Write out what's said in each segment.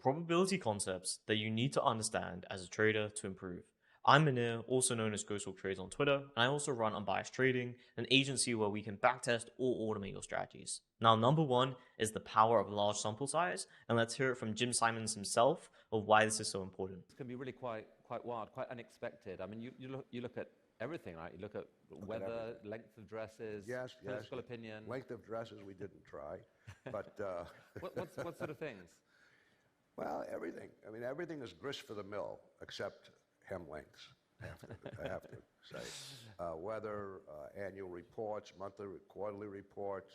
probability concepts that you need to understand as a trader to improve. I'm Manir, also known as Ghostwalk Trades on Twitter, and I also run Unbiased Trading, an agency where we can backtest or automate your strategies. Now, number one is the power of large sample size, and let's hear it from Jim Simons himself of why this is so important. It can be really quite wild, quite unexpected. I mean, you look at everything, right? You look at weather, length of dresses, political opinion. Length of dresses we didn't try, but what sort of things? well, everything. I mean, everything is grist for the mill except hem lengths. I have to say, weather, annual reports, monthly, quarterly reports,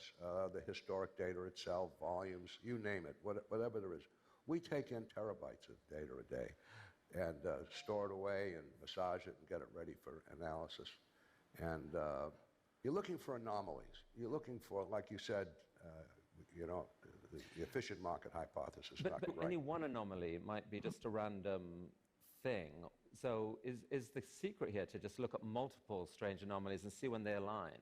the historic data itself, volumes, you name it, whatever there is. We take in terabytes of data a day and store it away and massage it and get it ready for analysis. And you're looking for anomalies. You're looking for, like you said, the efficient market hypothesis. But right. any one anomaly might be just a random thing. So is the secret here to just look at multiple strange anomalies and see when they align?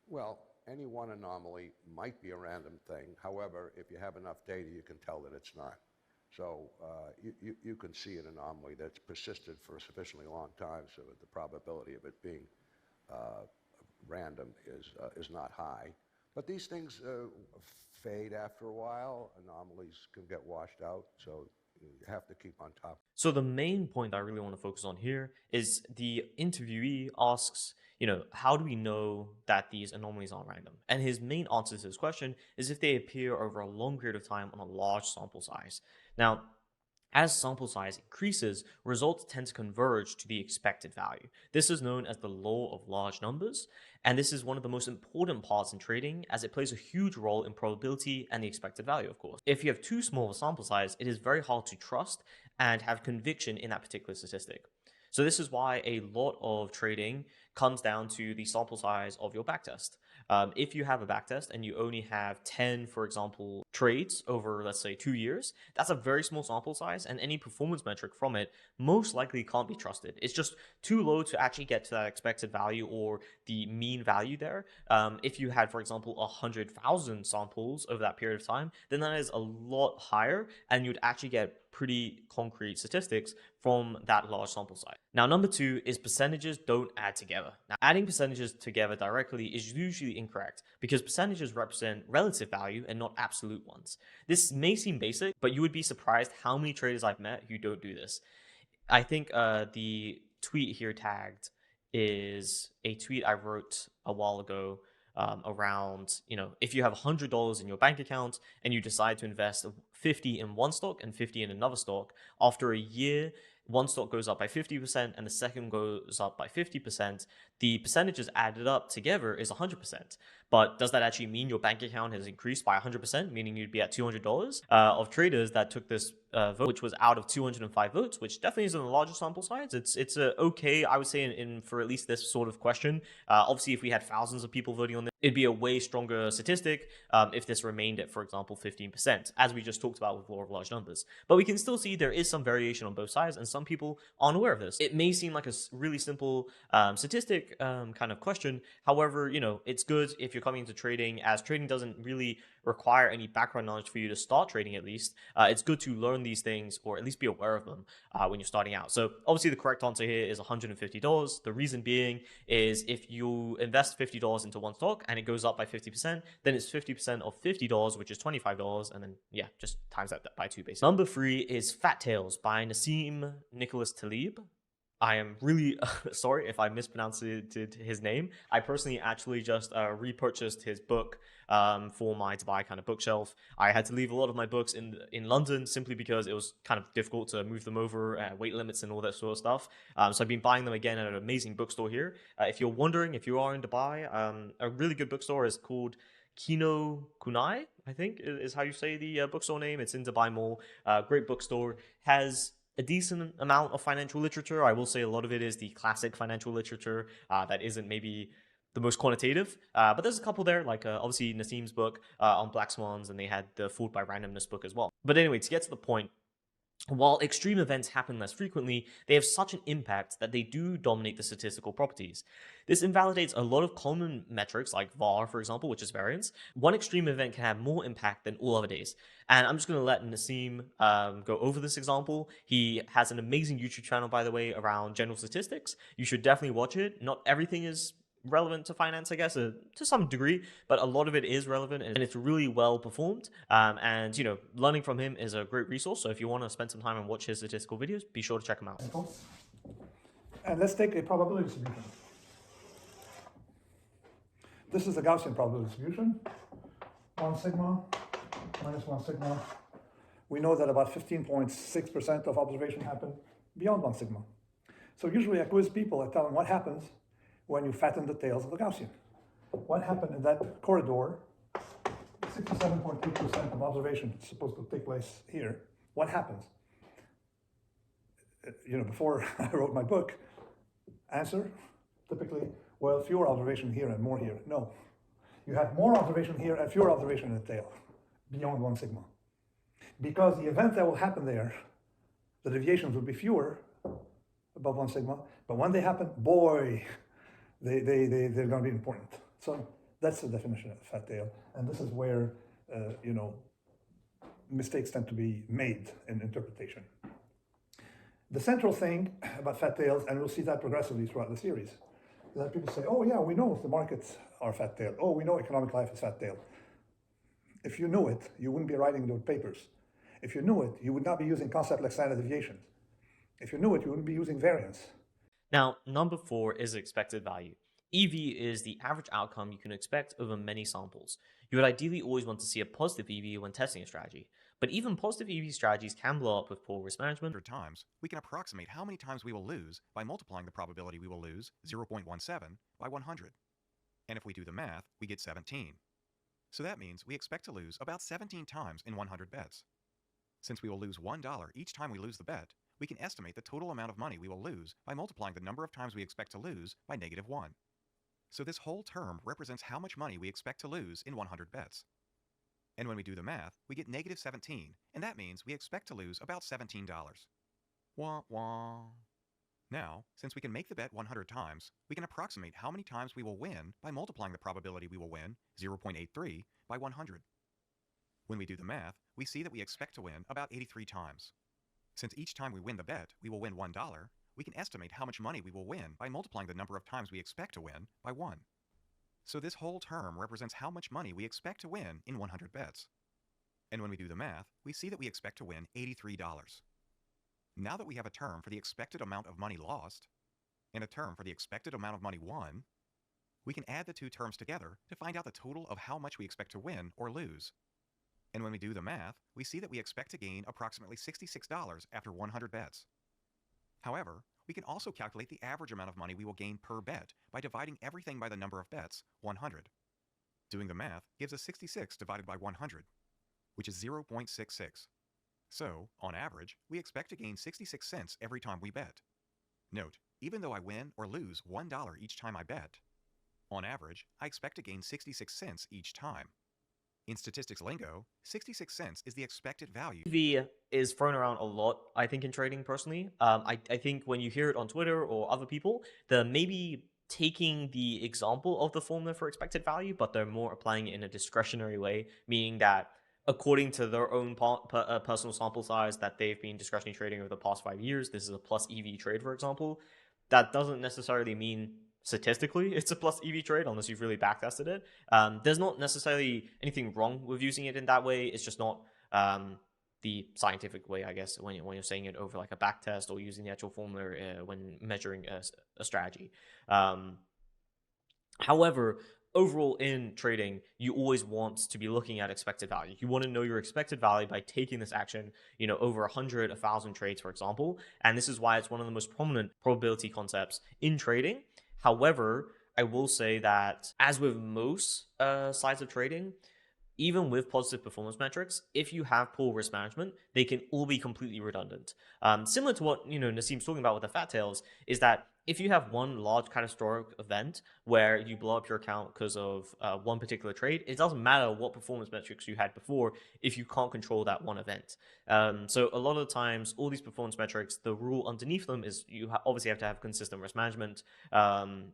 Well, any one anomaly might be a random thing. However, if you have enough data, you can tell that it's not. So you can see an anomaly that's persisted for a sufficiently long time so that the probability of it being random is not high. But these things fade after a while. Anomalies can get washed out, so you have to keep on top. So the main point I really want to focus on here is the interviewee asks, how do we know that these anomalies aren't random? And his main answer to this question is if they appear over a long period of time on a large sample size. Now, as sample size increases, results tend to converge to the expected value. This is known as the law of large numbers, and this is one of the most important parts in trading as it plays a huge role in probability and the expected value, of course. If you have too small of a sample size, it is very hard to trust and have conviction in that particular statistic. So this is why a lot of trading comes down to the sample size of your backtest. If you have a backtest and you only have 10, for example, trades over, let's say, 2 years, that's a very small sample size, and any performance metric from it most likely can't be trusted. It's just too low to actually get to that expected value or the mean value there. If you had, for example, 100,000 samples over that period of time, then that is a lot higher, and you'd actually get pretty concrete statistics from that large sample size. Now, number two is percentages don't add together. Now, adding percentages together directly is usually incorrect because percentages represent relative value and not absolute ones. This may seem basic, but you would be surprised how many traders I've met who don't do this. I think the tweet here tagged is a tweet I wrote a while ago around, if you have $100 in your bank account and you decide to invest 50 in one stock and 50 in another stock, after a year, one stock goes up by 50% and the second goes up by 50%, the percentages added up together is 100%. But does that actually mean your bank account has increased by 100%, meaning you'd be at $200? Of traders that took this vote, which was out of 205 votes, which definitely isn't a larger sample size. It's okay, I would say, in for at least this sort of question. Obviously, if we had thousands of people voting on this, it'd be a way stronger statistic if this remained at, for example, 15%, as we just talked about with law of large numbers. But we can still see there is some variation on both sides, and some people aren't aware of this. It may seem like a really simple statistic kind of question. However, it's good if you're coming into trading, as trading doesn't really require any background knowledge for you to start trading. At least it's good to learn these things, or at least be aware of them when you're starting out. So obviously the correct answer here is $150. The reason being is if you invest $50 into one stock and it goes up by 50%, then it's 50% of $50, which is $25, and then just times that by 2 basically. Number 3 is Fat Tails by Nassim Nicholas Taleb. I am really sorry if I mispronounced his name. I personally actually just repurchased his book for my Dubai kind of bookshelf. I had to leave a lot of my books in London simply because it was kind of difficult to move them over, weight limits and all that sort of stuff. So I've been buying them again at an amazing bookstore here. If you're wondering, if you are in Dubai, a really good bookstore is called Kino Kunai, I think is how you say the bookstore name. It's in Dubai Mall. Great bookstore. Has a decent amount of financial literature. I will say a lot of it is the classic financial literature that isn't maybe the most quantitative, but there's a couple there, like obviously Nassim's book on black swans, and they had the Fooled by Randomness book as well. But anyway, to get to the point, While extreme events happen less frequently, they have such an impact that they do dominate the statistical properties. This invalidates a lot of common metrics like VAR, for example, which is variance. One extreme event can have more impact than all other days. And I'm just going to let Nassim go over this example. He has an amazing YouTube channel, by the way, around general statistics. You should definitely watch it. Not everything is relevant to finance, I guess, to some degree, but a lot of it is relevant and it's really well performed. And learning from him is a great resource. So if you want to spend some time and watch his statistical videos, be sure to check him out. And let's take a probability distribution. This is a Gaussian probability distribution. 1 sigma minus 1 sigma. We know that about 15.6% of observation happen beyond 1 sigma. So usually I quiz people, I tell them what happens when you fatten the tails of the Gaussian. What happened in that corridor? 67.8% of observation is supposed to take place here. What happens? Before I wrote my book, answer, typically, well, fewer observation here and more here. No, you have more observation here and fewer observation in the tail, beyond 1 sigma. Because the event that will happen there, the deviations will be fewer above 1 sigma, but when they happen, boy, they're going to be important. So that's the definition of fat tail, and this is where mistakes tend to be made in interpretation. The central thing about fat tails, and we'll see that progressively throughout the series, is that people say, oh yeah, we know the markets are fat tail. Oh, we know economic life is fat tail. If you knew it, you wouldn't be writing those papers. If you knew it, you would not be using concept like standard deviations. If you knew it, you wouldn't be using variance. Now, number 4 is expected value. EV is the average outcome you can expect over many samples. You would ideally always want to see a positive EV when testing a strategy, but even positive EV strategies can blow up with poor risk management. Times, we can approximate how many times we will lose by multiplying the probability we will lose, 0.17, by 100. And if we do the math, we get 17. So that means we expect to lose about 17 times in 100 bets. Since we will lose $1 each time we lose the bet, we can estimate the total amount of money we will lose by multiplying the number of times we expect to lose by -1. So this whole term represents how much money we expect to lose in 100 bets. And when we do the math, we get -17, and that means we expect to lose about $17. Wah wah. Now, since we can make the bet 100 times, we can approximate how many times we will win by multiplying the probability we will win, 0.83, by 100. When we do the math, we see that we expect to win about 83 times. Since each time we win the bet, we will win $1, we can estimate how much money we will win by multiplying the number of times we expect to win by 1. So this whole term represents how much money we expect to win in 100 bets. And when we do the math, we see that we expect to win $83. Now that we have a term for the expected amount of money lost, and a term for the expected amount of money won, we can add the two terms together to find out the total of how much we expect to win or lose. And when we do the math, we see that we expect to gain approximately $66 after 100 bets. However, we can also calculate the average amount of money we will gain per bet by dividing everything by the number of bets, 100. Doing the math gives us 66 divided by 100, which is 0.66. So, on average, we expect to gain 66 cents every time we bet. Note, even though I win or lose $1 each time I bet, on average, I expect to gain 66 cents each time. In statistics lingo, 66 cents is the expected value. EV is thrown around a lot, I think, in trading personally. I think when you hear it on Twitter or other people, they're maybe taking the example of the formula for expected value, but they're more applying it in a discretionary way, meaning that according to their own personal sample size that they've been discretionary trading over the past 5 years, this is a plus EV trade, for example. That doesn't necessarily mean statistically it's a plus EV trade unless you've really backtested it. There's not necessarily anything wrong with using it in that way. It's just not the scientific way, I guess, when you're saying it over like a backtest or using the actual formula when measuring a strategy. However, overall in trading, you always want to be looking at expected value. You want to know your expected value by taking this action, over 100, 1,000 trades, for example. And this is why it's one of the most prominent probability concepts in trading. However, I will say that as with most sides of trading, even with positive performance metrics, if you have poor risk management, they can all be completely redundant. Similar to what Nassim's talking about with the fat tails, is that if you have one large catastrophic event where you blow up your account because of one particular trade, it doesn't matter what performance metrics you had before if you can't control that one event. So a lot of the times, all these performance metrics, the rule underneath them is you obviously have to have consistent risk management, and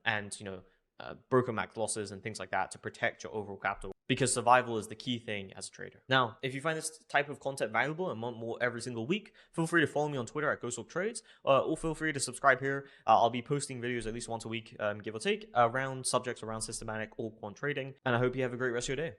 broker max losses and things like that to protect your overall capital, because survival is the key thing as a trader. Now, if you find this type of content valuable and want more every single week, feel free to follow me on Twitter at GhostOpTrades, or feel free to subscribe here. I'll be posting videos at least once a week, give or take, around subjects around systematic or quant trading, and I hope you have a great rest of your day.